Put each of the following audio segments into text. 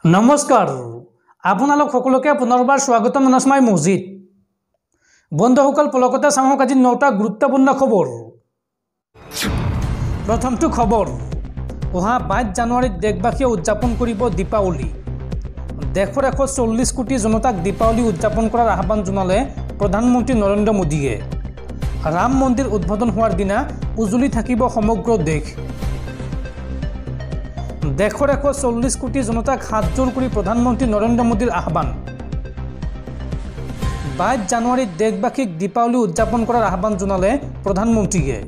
নমস্কাৰ আপোনালোক সকলোকে পুনৰবাৰ স্বাগতম জনাইছোঁ মছজিদ বন্ধুসকল পলকতে চাওক আজি 9টা গুৰুত্বপূৰ্ণ খবৰ। প্ৰথমটো খবৰ অহা 22 জানুৱাৰীত দেশবাসীয়ে উদযাপন কৰিব দীপাৱলী। দেশৰ 140 কোটি জনতাক দীপাৱলী উদযাপন কৰাৰ আহ্বান জনালে প্ৰধানমন্ত্ৰী নৰেন্দ্ৰ মোদীয়ে। ৰাম মন্দিৰ উদ্বোধন হোৱাৰ দিনা উজ্বলি থাকিব সমগ্ৰ দেশ। দেশৰ 140 কোটি জনতাক হাতজোৰ কৰি প্ৰধানমন্ত্ৰী নৰেন্দ্ৰ মোদীৰ আহ্বান। 22 জানুৱাৰীত দেশবাসীক দীপাৱলী উদযাপন কৰাৰ আহ্বান জনালে প্ৰধানমন্ত্ৰীয়ে।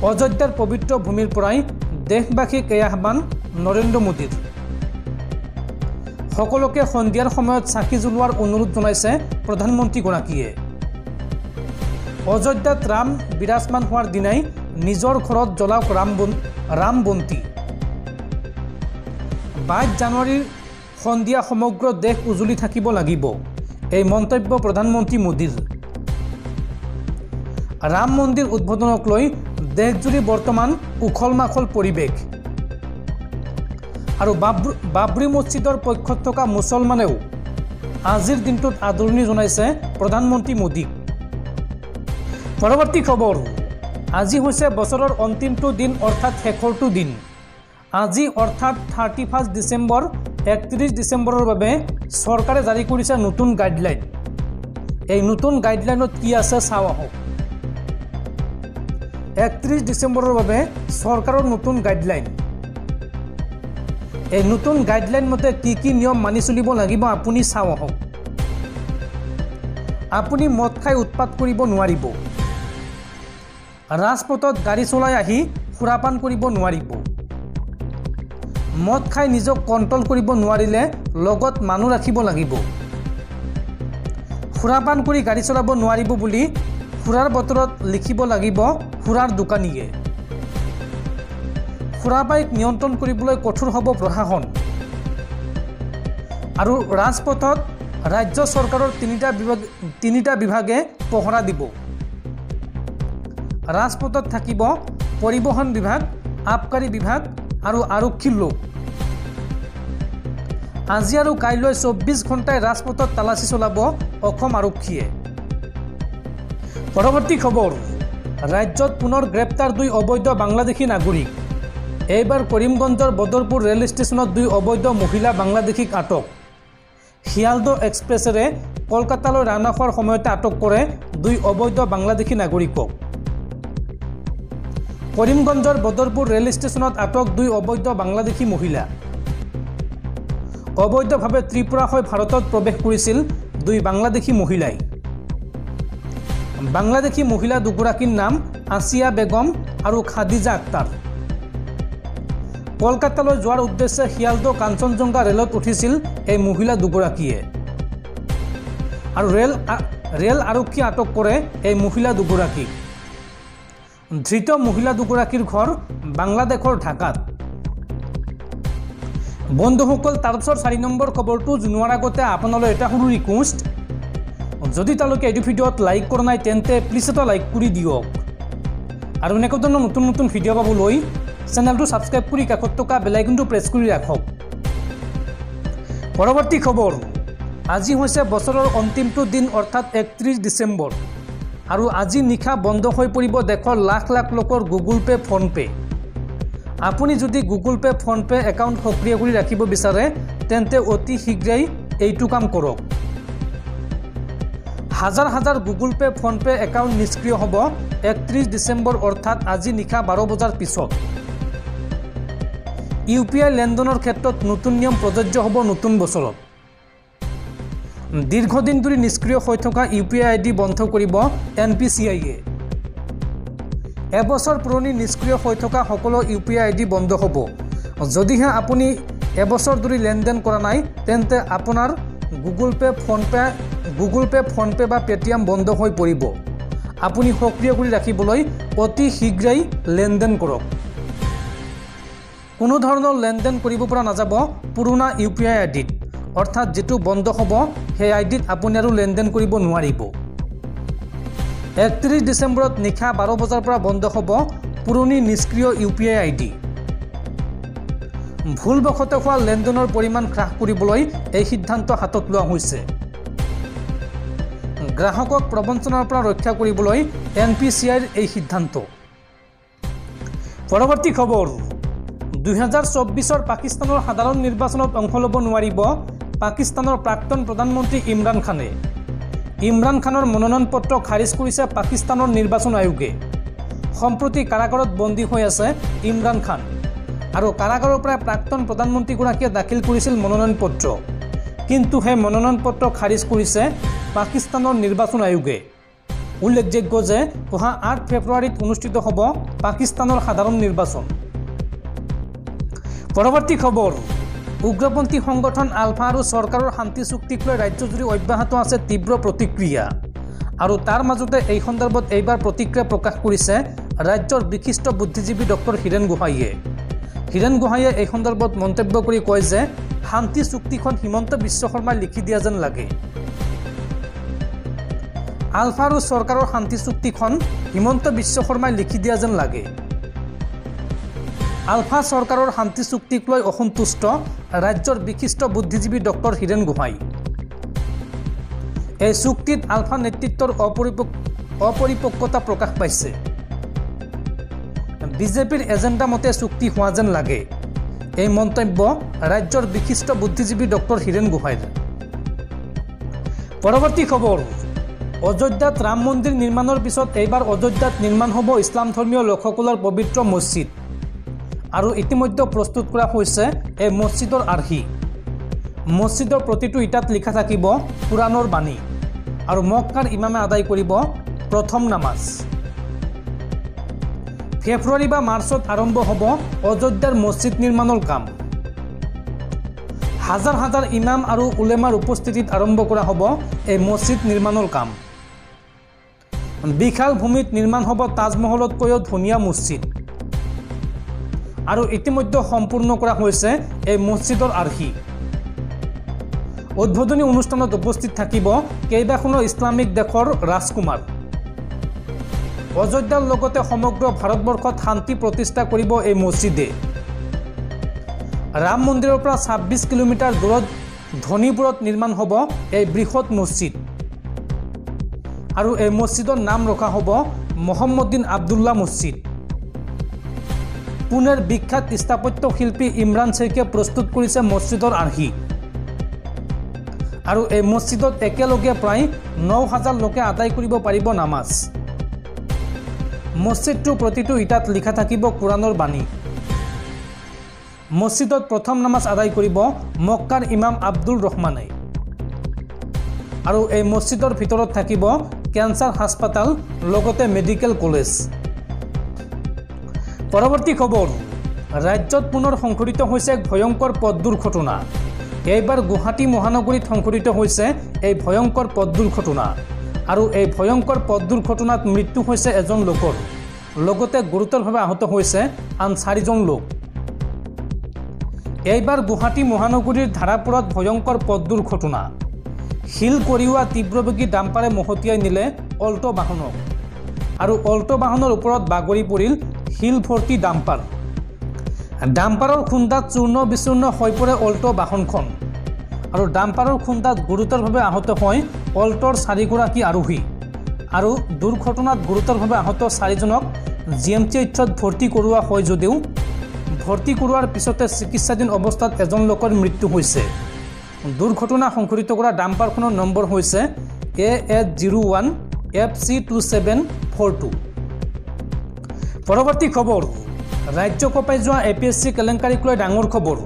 অযোধ্যাৰ পবিত্ৰ ভূমিৰ পৰাই দেশবাসীক এই আহ্বান নৰেন্দ্ৰ মোদীৰ। সকলোকে সন্ধিয়াৰ সময়ত চাকি জ্বলোৱাৰ অনুৰোধ জনাইছে প্ৰধানমন্ত্ৰীগৰাকীয়ে। অযোধ্যাত ৰাম বিৰাজমান হোৱাৰ দিনাই নিজৰ ঘৰত জ্বলাওক ৰামবন্তী। 22 জানুৱাৰীৰ সন্ধিয়া সমগ্ৰ দেশ উজ্বলি থাকিব লাগিব, এই মন্তব্য প্ৰধানমন্ত্ৰী মোদীৰ। ৰাম মন্দিৰ উদ্বোধনক লৈ দেশজুৰি বৰ্তমান উখল মাখল পৰিৱেশ। আৰু বাবৰি মছজিদৰ পক্ষত থকা মুছলমানেও আজিৰ দিনটোত আদৰণি জনাইছে প্ৰধানমন্ত্ৰী মোদীক। পৰৱৰ্তী খবৰ আজি হৈছে বছৰৰ অন্তিমটো দিন অৰ্থাৎ শেষৰটো দিন। আজি অৰ্থাৎ 31 ডিচেম্বৰ 31 ডিচেম্বৰৰ বাবে চৰকাৰে জাৰি কৰিছে নতুন গাইডলাইন। এই নতুন গাইডলাইনত কি আছে চাওঁ আহক। 31 ডিচেম্বৰৰ বাবে চৰকাৰৰ নতুন গাইডলাইন। এই নতুন গাইডলাইন মতে কি কি নিয়ম মানি চলিব লাগিব আপুনি চাওঁ আহক। আপুনি মদ খাই উৎপাত কৰিব নোৱাৰিব। ৰাজপথত গাড়ী চলাই আহি সুৰাপান কৰিব নোৱাৰিব। মদ খাই নিজক কণ্ট্ৰল কৰিব নোৱাৰিলে লগত মানুহ ৰাখিব লাগিব। সুৰাপান কৰি গাড়ী চলাব নোৱাৰিব বুলি সুৰাৰ বতৰত লিখিব লাগিব সুৰাৰ দোকানীয়ে। সুৰাপাইক নিয়ন্ত্ৰণ কৰিবলৈ কঠোৰ হ'ব প্ৰশাসন। আৰু ৰাজপথত ৰাজ্য চৰকাৰৰ তিনিটা বিভাগে পহৰা দিব। ৰাজপথত থাকিব পৰিবহণ বিভাগ, আবকাৰী বিভাগ আৰু আৰক্ষীৰ লোক। আজি আৰু কাইলৈ 24 ঘণ্টাই ৰাজপথত তালাচী চলাব অসম আৰক্ষীয়ে। পৰৱৰ্তী খবৰ ৰাজ্যত পুনৰ গ্ৰেপ্তাৰ 2 অবৈধ বাংলাদেশী নাগৰিক। এইবাৰ কৰিমগঞ্জৰ বদৰপুৰ ৰেল ষ্টেচনত 2 অবৈধ মহিলা বাংলাদেশীক আটক। শিয়ালদহ এক্সপ্ৰেছেৰে কলকাতালৈ ৰাওনা হোৱাৰ সময়তে আটক কৰে 2 অবৈধ বাংলাদেশী নাগৰিকক। কৰিমগঞ্জৰ বদৰপুৰ ৰেল ষ্টেচনত আটক 2 অবৈধ বাংলাদেশী মহিলা। অবৈধভাৱে ত্ৰিপুৰা হৈ ভাৰতত প্ৰৱেশ কৰিছিল 2 বাংলাদেশী মহিলাই। বাংলাদেশী মহিলা দুগৰাকীৰ নাম আসিয়া বেগম আৰু খাদিজা আক্তাৰ। কলকাতালৈ যোৱাৰ উদ্দেশ্যে শিয়ালদহ কাঞ্চনজংঘা ৰেলত উঠিছিল এই মহিলা দুগৰাকীয়ে। আৰু ৰেল আৰক্ষী আটক কৰে এই মহিলা দুগৰাকীক। ধৃত মহিলা দুগৰাকীৰ ঘৰ বাংলাদেশৰ ঢাকাত। বন্ধুসকল তাৰপিছত 4 নম্বৰ খবৰটো জনোৱাৰ আগতে আপোনালৈ এটা সৰু ৰিকুৱেষ্ট, যদি তেওঁলোকে এইটো ভিডিঅ'ত লাইক কৰা নাই তেন্তে প্লিজ এটা লাইক কৰি দিয়ক। আৰু এনেকুৱা ধৰণৰ নতুন নতুন ভিডিঅ' পাবলৈ চেনেলটো ছাবস্ক্ৰাইব কৰি কাষত থকা বেল আইকনটো প্ৰেছ কৰি ৰাখক। পৰৱৰ্তী খবৰ আজি হৈছে বছৰৰ অন্তিমটো দিন অৰ্থাৎ 31 ডিচেম্বৰ। আৰু আজি নিশা বন্ধ হৈ পৰিব দেশৰ লাখ লাখ লোকৰ গুগল পে' ফোনপে'। আপুনি যদি গুগল পে' ফোনপে' একাউণ্ট সক্ৰিয় কৰি ৰাখিব বিচাৰে তেন্তে অতি শীঘ্ৰেই এইটো কাম কৰক। হাজাৰ হাজাৰ গুগল পে' ফোনপে' একাউণ্ট নিষ্ক্ৰিয় হ'ব 31 ডিচেম্বৰ অৰ্থাৎ আজি নিশা 12 বজাৰ পিছত। UPI লেনদেনৰ ক্ষেত্ৰত নতুন নিয়ম প্ৰযোজ্য হ'ব নতুন বছৰত। দীৰ্ঘদিন ধৰি নিষ্ক্ৰিয় হৈ থকা UPI ID বন্ধ কৰিব NPCIয়ে। এবছৰ পুৰণি নিষ্ক্ৰিয় হৈ থকা সকলো UPI ID বন্ধ হ'ব। যদিহে আপুনি এবছৰ ধৰি লেনদেন কৰা নাই তেন্তে আপোনাৰ গুগল পে' ফোনপে' বা পেটিএম বন্ধ হৈ পৰিব। আপুনি সক্ৰিয় কৰি ৰাখিবলৈ অতি শীঘ্ৰেই লেনদেন কৰক। কোনো ধৰণৰ লেনদেন কৰিব পৰা নাযাব পুৰণা UPI IDত, অৰ্থাৎ যিটো বন্ধ হ'ব সেই IDত আপুনি আৰু লেনদেন কৰিব নোৱাৰিব। 31 ডিচেম্বৰত নিশা 12 বজাৰ পৰা বন্ধ হ'ব পুৰণি নিষ্ক্ৰিয় UPI ID। ভুলবশত হোৱা লেনদেনৰ পৰিমাণ হ্ৰাস কৰিবলৈ এই সিদ্ধান্ত হাতত লোৱা হৈছে। গ্ৰাহকক প্ৰবঞ্চনাৰ পৰা ৰক্ষা কৰিবলৈ NPCIৰ এই সিদ্ধান্ত। পৰৱৰ্তী খবৰ, 2024 পাকিস্তানৰ সাধাৰণ নিৰ্বাচনত অংশ ল'ব নোৱাৰিব পাকিস্তানৰ প্ৰাক্তন প্ৰধানমন্ত্ৰী ইমৰান খানে। ইমৰান খানৰ মনোনয়ন পত্ৰ খাৰিজ কৰিছে পাকিস্তানৰ নিৰ্বাচন আয়োগে। সম্প্ৰতি কাৰাগাৰত বন্দী হৈ আছে ইমৰান খান আৰু কাৰাগাৰৰ পৰা প্ৰাক্তন প্ৰধানমন্ত্ৰীগৰাকীয়ে দাখিল কৰিছিল মনোনয়ন পত্ৰ, কিন্তু সেই মনোনয়ন পত্ৰ খাৰিজ কৰিছে পাকিস্তানৰ নিৰ্বাচন আয়োগে। উল্লেখযোগ্য যে অহা 8 ফেব্ৰুৱাৰীত অনুষ্ঠিত হ'ব পাকিস্তানৰ সাধাৰণ নিৰ্বাচন। পৰৱৰ্তী খবৰ, উগ্ৰপন্থী সংগঠন আলফা আৰু চৰকাৰৰ শান্তি চুক্তিক লৈ ৰাজ্যজুৰি অব্যাহত আছে তীব্ৰ প্ৰতিক্ৰিয়া আৰু তাৰ মাজতে এই সন্দৰ্ভত এইবাৰ প্ৰতিক্ৰিয়া প্ৰকাশ কৰিছে ৰাজ্যৰ বিশিষ্ট বুদ্ধিজীৱী ডক্টৰ হীৰেন গোহাঁইয়ে। হীৰেন গোহাঁইয়ে এই সন্দৰ্ভত মন্তব্য কৰি কয় যে শান্তি চুক্তিখন হিমন্ত বিশ্ব শৰ্মাই লিখি দিয়া যেন লাগে। আলফা আৰু চৰকাৰৰ শান্তি চুক্তিখন হিমন্ত বিশ্ব শৰ্মাই লিখি দিয়া যেন লাগে। আলফা চৰকাৰৰ শান্তি চুক্তিক লৈ অসন্তুষ্ট ৰাজ্যৰ বিশিষ্ট বুদ্ধিজীৱী ডক্টৰ হীৰেন গোহাঁই। এই চুক্তিত আলফা নেতৃত্বৰ অপৰিপক্কতা প্ৰকাশ পাইছে। বিজেপিৰ এজেণ্ডা মতে চুক্তি হোৱা যেন লাগে। এই মন্তব্য ৰাজ্যৰ বিশিষ্ট বুদ্ধিজীৱী ডক্টৰ হীৰেন গোহাঁইৰ। পৰৱৰ্তী খবৰ, অযোধ্যাত ৰাম মন্দিৰ নিৰ্মাণৰ পিছত এইবাৰ অযোধ্যাত নিৰ্মাণ হ'ব ইছলাম ধৰ্মীয় লোকসকলৰ পবিত্ৰ মছজিদ আৰু ইতিমধ্যে প্ৰস্তুত কৰা হৈছে এই মছজিদৰ আৰ্হি। মছজিদৰ প্ৰতিটো ইটাত লিখা থাকিব কুৰাণৰ বাণী আৰু মক্কাৰ ইমামে আদায় কৰিব প্ৰথম নামাজ। ফেব্ৰুৱাৰী বা মাৰ্চত আৰম্ভ হ'ব অযোধ্যাৰ মছজিদ নিৰ্মাণৰ কাম। হাজাৰ হাজাৰ ইমাম আৰু উলেমাৰ উপস্থিতিত আৰম্ভ কৰা হ'ব এই মছজিদ নিৰ্মাণৰ কাম। বিশাল ভূমিত নিৰ্মাণ হ'ব তাজমহলতকৈও ধুনীয়া মছজিদ আৰু ইতিমধ্যে সম্পূৰ্ণ কৰা হৈছে এই মছজিদৰ আৰ্হি। উদ্বোধনী অনুষ্ঠানত উপস্থিত থাকিব কেইবাখনো ইছলামিক দেশৰ ৰাজকুমাৰ। অযোধ্যাৰ লগতে সমগ্ৰ ভাৰতবৰ্ষত শান্তি প্ৰতিষ্ঠা কৰিব এই মছজিদে। ৰাম মন্দিৰৰ পৰা 26 কিলোমিটাৰ দূৰত ধনীপুৰত নিৰ্মাণ হ'ব এই বৃহৎ মছজিদ আৰু এই মছজিদৰ নাম ৰখা হ'ব মহম্মদিন আব্দুল্লাহ মছজিদ। পুনেৰ বিখ্যাত স্থাপত্য শিল্পী ইমৰান শ্বেখে প্ৰস্তুত কৰিছে মছজিদৰ আৰ্হি আৰু এই মছজিদত একেলগে প্ৰায় 9000 লোকে আদায় কৰিব পাৰিব নামাজ। মছজিদটোৰ প্ৰতিটো ইটাত লিখা থাকিব কুৰাণৰ বাণী। মছজিদত প্ৰথম নামাজ আদায় কৰিব মক্কাৰ ইমাম আব্দুল ৰহমানে আৰু এই মছজিদৰ ভিতৰত থাকিব কেঞ্চাৰ হাস্পাতাল লগতে মেডিকেল কলেজ। পৰৱৰ্তী খবৰ, ৰাজ্যত পুনৰ সংঘটিত হৈছে এক ভয়ংকৰ পথ দুৰ্ঘটনা। এইবাৰ গুৱাহাটী মহানগৰীত সংঘটিত হৈছে এই ভয়ংকৰ পথ দুৰ্ঘটনা আৰু এই ভয়ংকৰ পথ দুৰ্ঘটনাত মৃত্যু হৈছে এজন লোকৰ, লগতে গুৰুতৰভাৱে আহত হৈছে আন 4জন লোক। এইবাৰ গুৱাহাটী মহানগৰীৰ ধাৰাপুৰত ভয়ংকৰ পথ দুৰ্ঘটনা। শিল কঢ়িওৱা তীব্ৰবেগী ডাম্পাৰে মহতিয়াই নিলে অল্টো বাহনক আৰু অল্টো বাহনৰ ওপৰত বাগৰি পৰিল শিল ভৰ্তি ডাম্পাৰ। ডাম্পাৰৰ খুন্দাত চূৰ্ণ বিচূৰ্ণ হৈ পৰে অল্টো বাহনখন আৰু ডাম্পাৰৰ খুন্দাত গুৰুতৰভাৱে আহত হয় অল্টোৰ 4গৰাকী আৰোহী আৰু দুৰ্ঘটনাত গুৰুতৰভাৱে আহত 4জনক GMCHত ভৰ্তি কৰোৱা হয় যদিও ভৰ্তি কৰোৱাৰ পিছতে চিকিৎসাধীন অৱস্থাত এজন লোকৰ মৃত্যু হৈছে। দুৰ্ঘটনা সংঘটিত কৰা ডাম্পাৰখনৰ নম্বৰ হৈছে AS01 FC2742। পৰৱৰ্তী খবৰ, ৰাজ্য কঁপাই যোৱা APSC কেলেংকাৰীক লৈ ডাঙৰ খবৰ।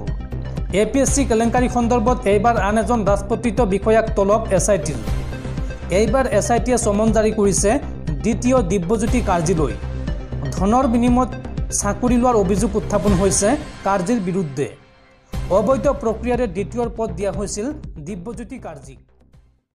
APSC কেলেংকাৰী সন্দৰ্ভত এইবাৰ আন এজন ৰাজপত্ৰিত বিষয়াক তলব SITৰ। এইবাৰ SITয়ে চমন জাৰি কৰিছে দ্বিতীয় দিব্যজ্যোতি কাৰ্জীলৈ। ধনৰ বিনিময়ত চাকৰি লোৱাৰ অভিযোগ উত্থাপন হৈছে কাৰ্জীৰ বিৰুদ্ধে। অবৈধ প্ৰক্ৰিয়াৰে দ্বিতীয়ৰ পদ দিয়া হৈছিল দিব্যজ্যোতি কাৰ্জীক।